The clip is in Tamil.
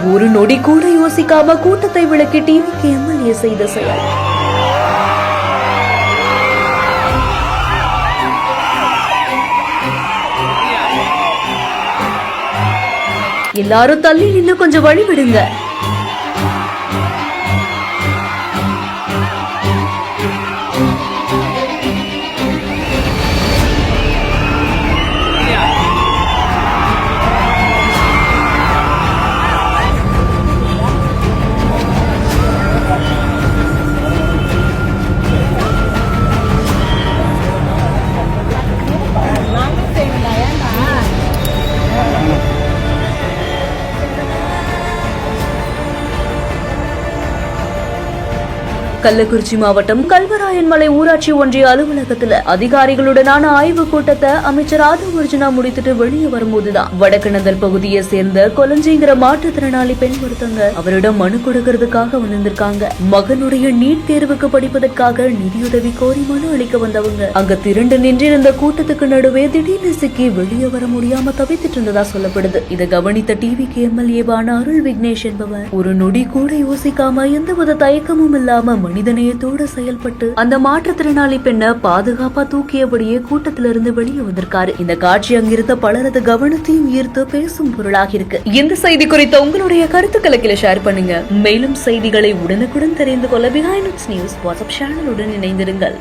ஒரு நொடி கூட யோசிக்காம கூட்டத்தை விளக்கி டிவிக்கு எம்எல்ஏ செய்த செயல். எல்லாரும் தள்ளி நின்னு கொஞ்சம் வழி விடுங்க. கள்ளக்குறிச்சி மாவட்டம் கல்வராயன் மலை ஊராட்சி ஒன்றிய அலுவலகத்துல அதிகாரிகளுடனான ஆய்வு கூட்டத்தை அமைச்சர் ஆதவ் அர்ஜுனா முடித்துட்டு வெளியே வரும்போதுதான் வடக்கிணந்தல் பகுதியை சேர்ந்த கொலஞ்சிங்கிற மாற்றுத்திறனாளி பெண் ஒருத்தங்க அவரிடம் மனு கொடுக்கறதுக்காக வந்திருக்காங்க. மகனுடைய நீட் தேர்வுக்கு படிப்பதற்காக நிதியுதவி கோரி மனு அளிக்க வந்தவங்க அங்க திரண்டு நின்றிருந்த கூட்டத்துக்கு நடுவே திடீர்னு சிக்கி வெளியே வர முடியாம தவித்துட்டு இருந்ததா சொல்லப்படுது. இதை கவனித்த டிவிக்கு எம்எல்ஏவான அருள் விக்னேஷ் என்பவர் ஒரு நொடி கூட யோசிக்காம எந்தவித தயக்கமும் இல்லாம மனிதநேயத்தோடு செயல்பட்டு அந்த மாற்றுத்திறனாளி பெண்ணை பாதுகாப்பா தூக்கியபடியே கூட்டத்திலிருந்து வெளியே வந்திருக்காரு. இந்த காட்சி அங்கிருந்த பலரது கவனத்தையும் ஈர்த்து பேசும் பொருளாக இருக்கு. இந்த செய்தி குறித்த உங்களுடைய கருத்துக்களை கீழே ஷேர் பண்ணுங்க. மேலும் செய்திகளை உடனுக்குடன் தெரிந்து கொள்ள பிஹைண்ட் நியூஸ் வாட்ஸ்அப் சேனலுடன் இணைந்திருங்கள்.